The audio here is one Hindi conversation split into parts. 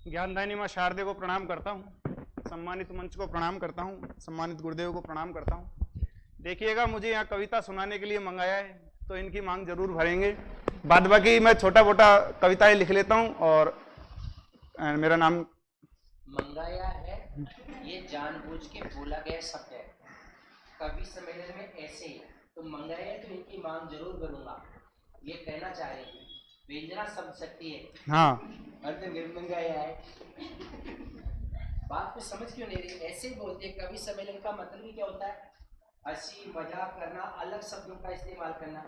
ज्ञानदायिनी माँ शारदे को प्रणाम करता हूँ, सम्मानित मंच को प्रणाम करता हूँ, सम्मानित गुरुदेव को प्रणाम करता हूँ। देखिएगा, मुझे यहाँ कविता सुनाने के लिए मंगाया है, तो इनकी मांग जरूर भरेंगे। बाद बाकी मैं छोटा मोटा कविताएं लिख लेता हूँ। और मेरा नाम मंगाया है, ये जानबूझ के बोला गया शब्द है। कवि सम्मेलन में ऐसे ही तो मंगाया तो इनकी मांग जरूर करूंगा, ये कहना चाह रहे हैं। व्यंजना शब्द शक्ति है, हाँ, अर्थ मंगाया है। बात को समझ क्यों नहीं रही? ऐसे ही बोलते हैं। कवि सम्मेलन का मतलब ही क्या होता है? हंसी मजाक करना, अलग शब्दों का इस्तेमाल करना।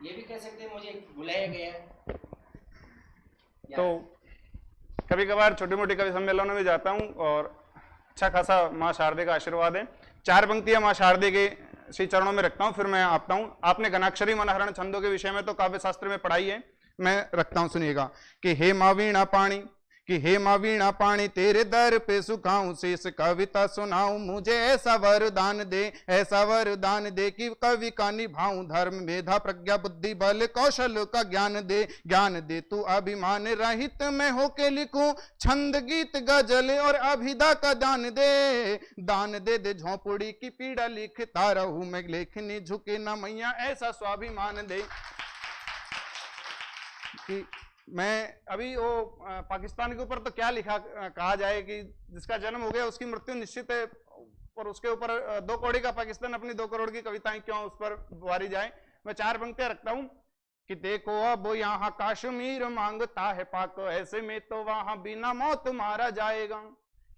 ये भी कह सकते हैं मुझे बुलाया गया है। तो कभी कभार छोटी मोटी कवि सम्मेलनों में जाता हूँ और अच्छा खासा माँ शारदे का आशीर्वाद है। 4 पंक्तियां माँ शारदे के श्री चरणों में रखता हूँ, फिर मैं आता हूँ। आपने घनाक्षरी मनहरण छंदों के विषय में तो काव्य शास्त्र में पढ़ाई है, मैं रखता हूँ, सुनिएगा। कि हे माँ वीणा पाणी, कि हे माँ वीणा पाणी, तेरे दर पे सुखाऊं, शेष कविता सुनाऊं, मुझे ऐसा वरदान दे, ऐसा वरदान दे कि कवि का निभाऊं धर्म, मेधा, प्रज्ञा, बुद्धि, बल, कौशल का ज्ञान दे, ज्ञान दे। तू अभिमान रहित मैं होके लिखूं छंद, गीत, गजल और अभिधा का दान दे, दान दे दे। झोंपड़ी की पीड़ा लिखता रहूं मैं, लेखनी झुके ना मैया, ऐसा स्वाभिमान दे। कि मैं अभी वो पाकिस्तान के ऊपर तो क्या लिखा कहा जाए कि जिसका जन्म हो गया उसकी मृत्यु निश्चित है, और उसके ऊपर 2 करोड़ का पाकिस्तान अपनी 2 करोड़ की कविताएं क्यों उस पर वारी जाए। मैं 4 पंक्तियां रखता हूं। कि देखो अब यहाँ कश्मीर मांगता है पाक, ऐसे में तो वहां बिना मौत मारा जाएगा।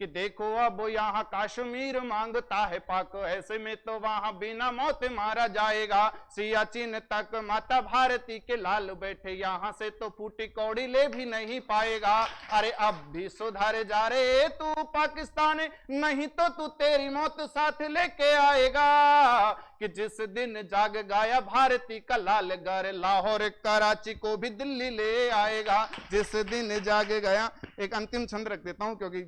कि देखो अब यहाँ कश्मीर मांगता है पाक, ऐसे में तो वहां बिना मौत मारा जाएगा। सियाचिन तक माता भारती के लाल बैठे, यहाँ से तो फूटी कौड़ी ले भी नहीं पाएगा। अरे अब भी सुधारे जा रे तू पाकिस्तान, नहीं तो तू तेरी मौत साथ लेके आएगा। कि जिस दिन जाग गया भारती का लाल घर, लाहौर कराची को भी दिल्ली ले आएगा। जिस दिन जाग गया। एक अंतिम छंद रख देता हूं, क्योंकि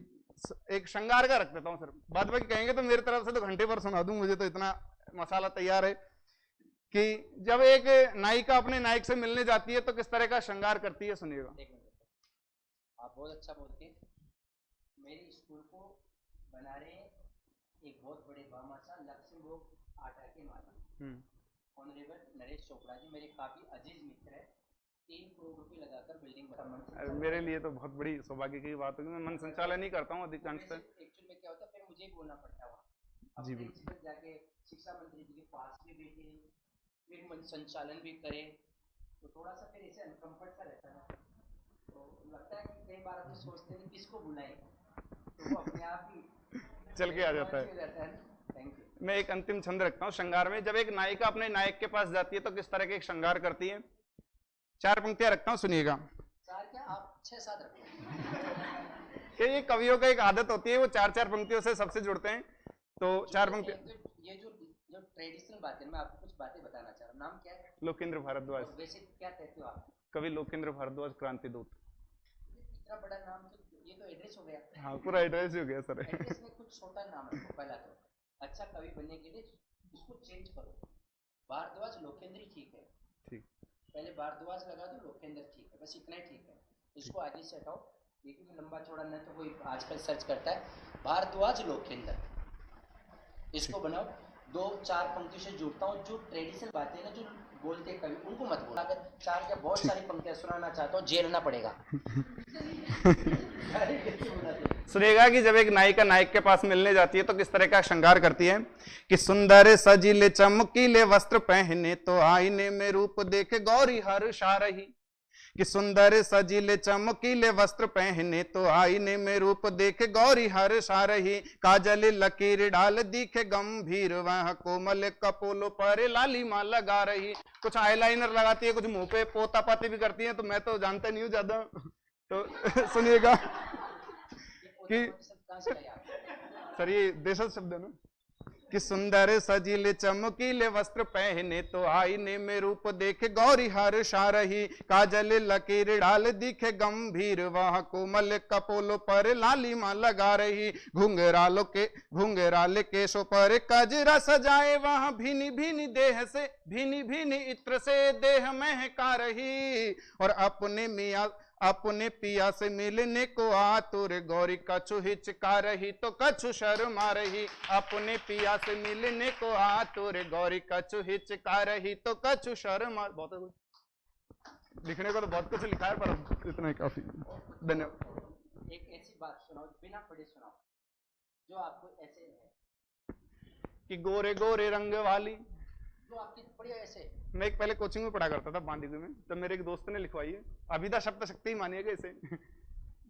एक श्रृंगार का रख देता हूं सर, बाद बाकी कहेंगे तो मेरी तरफ से तो घंटे पर सुना दूं, मुझे तो इतना मसाला तैयार है। कि जब एक नायिका अपने नायक से मिलने जाती है तो किस तरह का श्रृंगार करती है, सुनिएगा। आप बहुत अच्छा बोलते हैं। मेरे स्कूल को बना रहे एक बहुत बड़े भामाशाह लक्ष्मीभोग आटा के मालिक ऑनरेबल नरेश चोपड़ा जी, मेरे काफी अजीज मित्र है। 3 करोड़ रुपए लगाकर बिल्डिंग बना। मेरे लिए तो बहुत बड़ी सौभाग्य की बात होगी। मैं मन संचालन नहीं करता हूँ अधिकांश। एक्चुअली में क्या होता है, फिर मुझे ही बोलना पड़ता है वहाँ। जी बिल्कुल। जाके शिक्षा मंत्री जी के पास भी बैठे, फिर मन संचालन भी करे, तो थोड़ा सा फिर ऐसे अनकंफर्ट सा रहता है। तो लगता है कि कई बार आप सोचते हैं किसको बुलाएं, तो वो अपने आप ही चल के आ जाता है। Thank you. मैं एक अंतिम छंद रखता हूँ श्रृंगार में। जब एक नायिका अपने नायक के पास जाती है तो किस तरह के एक श्रृंगार करती है। 4 पंक्तियां रखता हूं, सुनिएगा। 4 क्या, आप 6-7 रखो। ये कवियों का एक आदत होती है, वो 4-4 पंक्तियों से सबसे जुड़ते हैं। तो 4 पंक्तियां। ये जो ट्रेडिशनल बात है, मैं आपको कुछ बातें बताना चाह रहा हूँ। नाम क्या है? लोकेंद्र भारद्वाज। वैसे क्या कहते हो आप? कवि लोकेंद्र भारद्वाज, क्रांति दूत। इतना बड़ा नाम, तो ये तो एड्रेस हो गया। हाँ, पूरा एड्रेस ही हो गया सर। एड्रेस में कुछ छोटा नाम रखो पहला तो। अच्छा कवि बनने के लिए इसको चेंज करो। भारद्वाज लोकेंद्र ठीक है, ठीक, पहले भारद्वाज लगा दो, लोकेंद्र ठीक है, बस इतना ही ठीक है। इसको आगे से हटाओ, ये क्योंकि लंबा चौड़ा न तो कोई आजकल सर्च करता है। भारद्वाज लोकेंद्र, इसको बनाओ। 2-4 पंक्तियों से जुड़ता हूँ। जो ट्रेडिशनल बातें ना जो बोलते कवि, उनको मत बोलो। अगर 4 क्या बहुत सारी पंक्तियां सुनाना चाहता हूँ, झेलना पड़ेगा। सुनिएगा कि जब एक नायिका नायक के पास मिलने जाती है तो किस तरह का श्रृंगार करती है। कि सुंदर सजीले चमकीले वस्त्र पहने, तो आईने में रूप देखे गौरी हर्षा रही। कि सुंदर सजीले चमकीले वस्त्र पहने, तो आईने में रूप देखे गौरी हर्षा रही। काजल लकीर डाल दिखे गंभीर, वह कोमल कपोलों पर लालिमा लगा रही। कुछ आईलाइनर लगाती है, कुछ मुंह पे पोता पाती भी करती है, तो मैं तो जानता नहीं हूँ ज्यादा। तो सुनिएगा कि सर ये देशज शब्द है ना। कि सुंदर सजीले चमकीले वस्त्र पहने, तो आईने में रूप देखे गौरी हर्षा रही। काजल लकीर डाल दिखे गंभीर, वह कोमल कपोलों पर लालिमा लगा रही। घुंघराले केशों पर कजरा सजाए, वह भीनी भीनी देह से भीनी भीनी इत्र से देह महका रही। और अपने पिया से मिलने को आतुर, गौरी कछु हिचका रही तो कछु शर्मा रही। अपने पिया से मिलने को आतुर, गौरी कछु हिचका रही तो कछु शर्मा। बहुत है, लिखने को तो बहुत कुछ लिखा है पर इतना ही काफी। धन्यवाद। एक ऐसी बात सुनाओ, बिना पढ़े सुनाओ, जो आपको ऐसे है कि गोरे गोरे रंग वाली, जो आपकी बढ़िया ऐसे। मैं एक पहले कोचिंग में पढ़ा करता था बांडीगुई में, तो मेरे एक दोस्त ने लिखवाई है, अभिधा शब्द शक्ति मानिएगा इसे।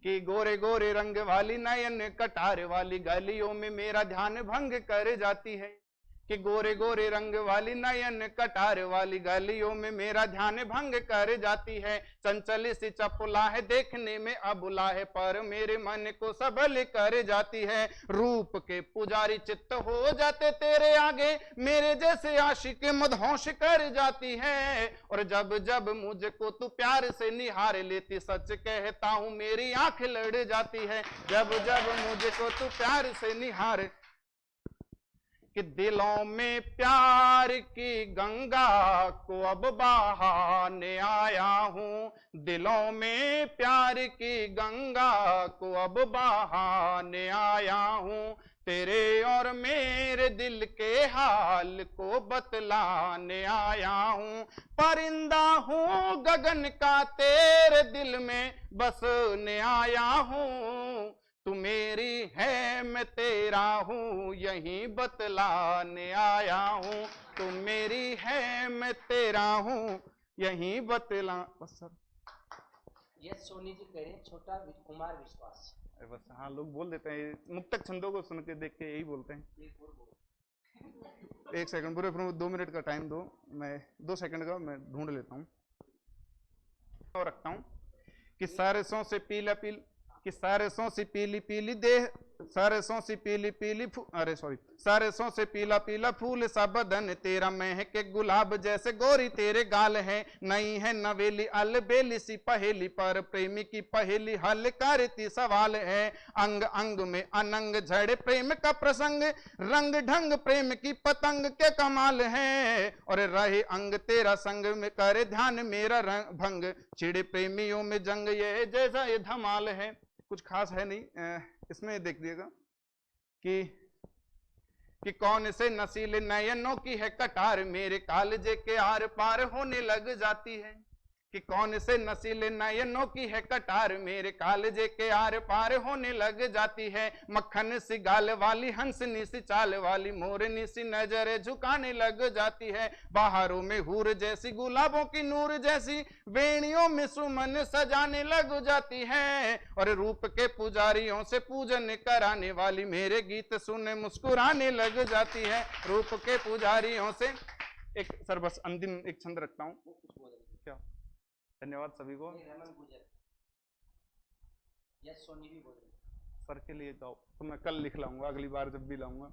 कि गोरे गोरे रंग वाली, नयन कटार वाली, गलियों में मेरा ध्यान भंग कर जाती है। कि गोरे गोरे रंग वाली, नयन कटार वाली, गलियों में मेरा ध्यान भंग कर जाती है। चंचल सी चपला है, देखने में अबुला है, पर मेरे मन को सबल कर जाती है। रूप के पुजारी चित्त हो जाते तेरे आगे, मेरे जैसे आशिक मदहोश कर जाती है। और जब जब मुझको तू प्यार से निहार लेती, सच कहता हूं मेरी आंख लड़ जाती है। जब जब मुझको तू प्यार से निहार, कि दिलों में प्यार की गंगा को अब बहाने आया हूं। दिलों में प्यार की गंगा को अब बहाने आया हूं। तेरे और मेरे दिल के हाल को बतलाने आया हूं। परिंदा हूं गगन का, तेरे दिल में बसने आया हूं। तू मेरी है मैं तेरा हूं, यही बतलाने आया हूं। तू मेरी है मैं तेरा हूं, यही बतला। बस सर, ये सोनी जी कह रहे हैं, छोटा कुमार विश्वास। बस हाँ, लोग बोल देते हैं मुक्तक छंदों को सुन के देख के यही बोलते हैं। एक सेकंड, पूरे 2 मिनट का टाइम दो, मैं 2 सेकंड का मैं ढूंढ लेता हूँ और रखता हूँ। कि सरसों से पीला पीला, कि सरसों से पीली पीली देह, सरसों से पीली पीली सरसों से पीला पीला फूल सा बदन तेरा, महके गुलाब जैसे गोरी तेरे गाल है। नहीं है नवेली अलबेली सी पहेली, पर प्रेमी की पहेली हल करती सवाल है। अंग अंग में अनंग झड़े प्रेम का प्रसंग, रंग ढंग प्रेम की पतंग के कमाल है। और रहे अंग तेरा संग में करे ध्यान मेरा रंग भंग, छिड़े प्रेमियों में जंग ये जैसा ये धमाल है। कुछ खास है नहीं इसमें, देख दिएगा कि कौन से नसीले नयनों की है कटार, मेरे कालजे के आर पार होने लग जाती है। कि कौन से नसीले नयनों की है कटार, मेरे कालजे के आर पार होने लग जाती है। मक्खन सी गाल वाली, हंसनी सी चाल वाली, मोरनी सी नजर झुकाने लग जाती है। बाहरों में हूर जैसी, गुलाबों की नूर जैसी, वेणियों में सुमन सजाने लग जाती है। और रूप के पुजारियों से पूजन कराने वाली, मेरे गीत सुन मुस्कुराने लग जाती है। रूप के पुजारियों से एक, सर बस अंतिम एक छंद रखता हूँ। क्या, धन्यवाद सभी को। रमन गुजर, यस सोनी भी बोल रही सर के लिए जाओ, तो मैं कल लिख लाऊंगा अगली बार जब भी लाऊंगा।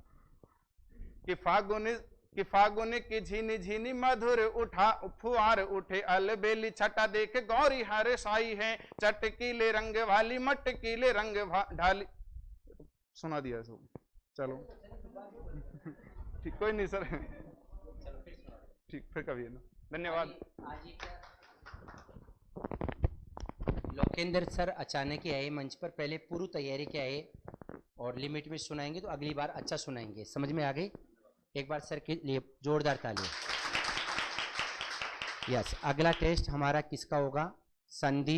कि फागुन की झीनी झीनी मधुर उठा फुआर उठे, अलबेली छटा देख गौरी हर साई है। चटकीले रंग वाली मटकीले रंग ढाली, सुना दिया सब, चलो ठीक, कोई नहीं सर, ठीक फिर कभी है ना। धन्यवाद। लोकेंद्र सर अचानक ही आए मंच पर, पहले पूरी तैयारी के आए और लिमिट में सुनाएंगे तो अगली बार अच्छा सुनाएंगे। समझ में आ गई? एक बार सर के लिए जोरदार ताली। यस, अगला टेस्ट हमारा किसका होगा? संधि